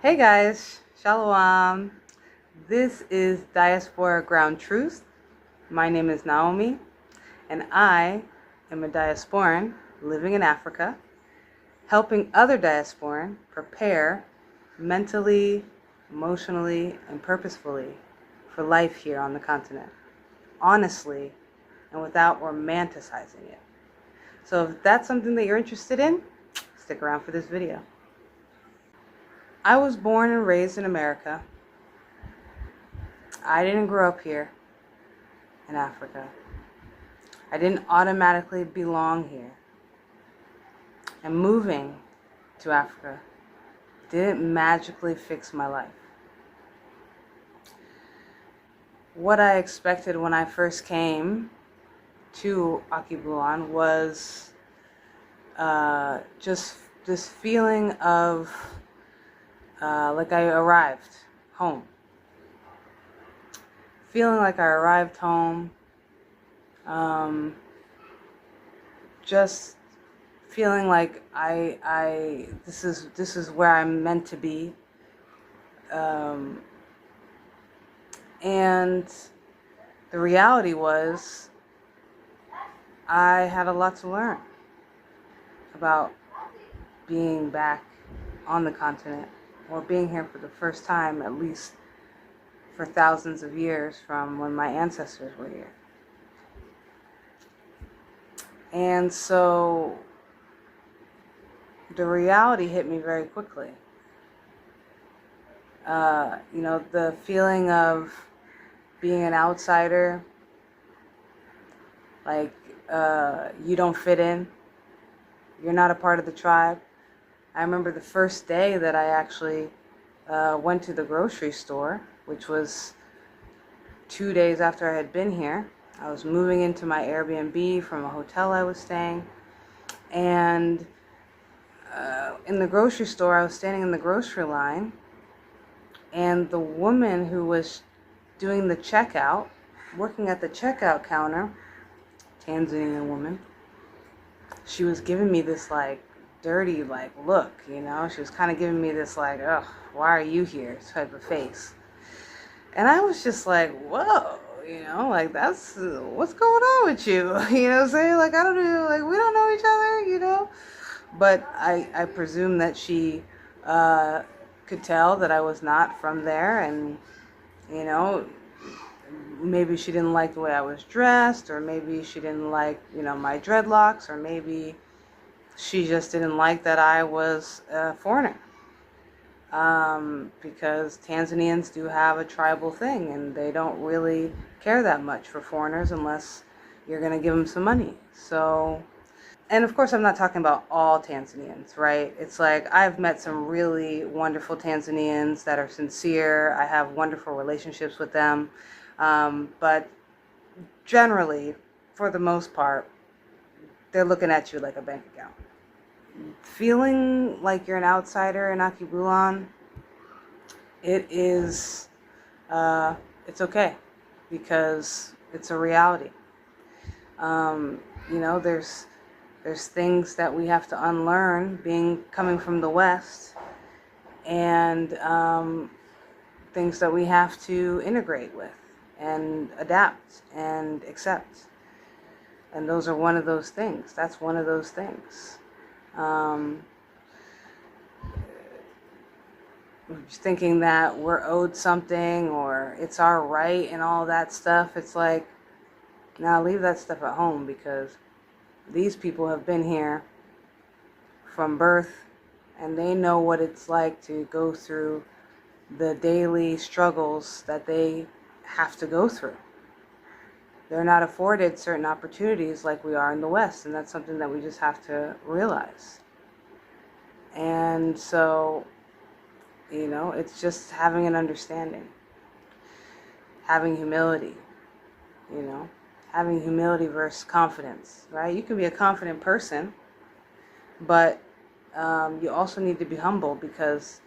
Hey guys, Shalom. This is Diaspora Ground Truth. My name is Naomi, and I am a Diasporan living in Africa, helping other Diasporan prepare mentally, emotionally, and purposefully for life here on the continent, honestly and without romanticizing it. So if that's something that you're interested in, stick around for this video. I was born and raised in America. I didn't grow up here in Africa. I didn't automatically belong here. And moving to Africa didn't magically fix my life. What I expected when I first came to Akibulan was just this feeling of like I arrived home. Feeling like I arrived home, just feeling like this is where I'm meant to be, and the reality was I had a lot to learn about being back on the continent, or being here for the first time, at least for thousands of years from when my ancestors were here. And so the reality hit me very quickly. The feeling of being an outsider, like you don't fit in, you're not a part of the tribe. I remember the first day that I actually went to the grocery store, which was 2 days after I had been here. I was moving into my Airbnb from a hotel I was staying, and in the grocery store, I was standing in the grocery line, and the woman who was doing the checkout, working at the checkout counter, Tanzanian woman, she was giving me this dirty look, she was kind of giving me this ugh, why are you here type of face. And I was just like, whoa, that's what's going on with you. Saying I don't know, we don't know each other, but I presume that she could tell that I was not from there, and maybe she didn't like the way I was dressed, or maybe she didn't like my dreadlocks, or maybe she just didn't like that I was a foreigner, because Tanzanians do have a tribal thing, and they don't really care that much for foreigners unless you're going to give them some money. So, and of course I'm not talking about all Tanzanians, right? It's like I've met some really wonderful Tanzanians that are sincere. I have wonderful relationships with them, but generally, for the most part, they're looking at you like a bank account. Feeling like you're an outsider in Akibulan, it's okay, because it's a reality. There's things that we have to unlearn coming from the West, and things that we have to integrate with and adapt and accept. And those are one of those things. That's one of those things. Thinking that we're owed something, or it's our right and all that stuff. It's like, now leave that stuff at home, because these people have been here from birth, and they know what it's like to go through the daily struggles that they have to go through. They're not afforded certain opportunities like we are in the West, and that's something that we just have to realize. And so, it's just having an understanding, having humility, having humility versus confidence, right? You can be a confident person, but you also need to be humble, because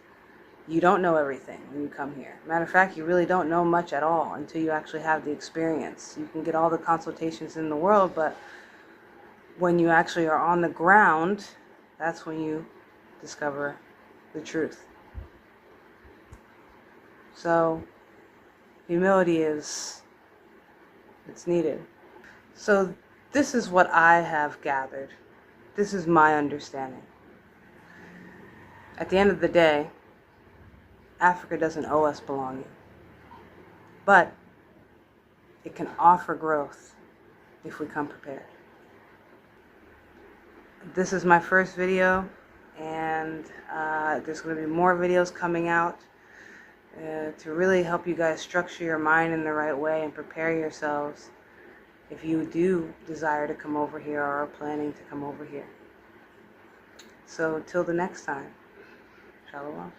you don't know everything when you come here. Matter of fact, you really don't know much at all until you actually have the experience. You can get all the consultations in the world, but when you actually are on the ground, that's when you discover the truth. So humility it's needed. So this is what I have gathered. This is my understanding. At the end of the day, Africa doesn't owe us belonging, but it can offer growth if we come prepared. This is my first video, and there's going to be more videos coming out to really help you guys structure your mind in the right way and prepare yourselves if you do desire to come over here or are planning to come over here. So till the next time, shalom.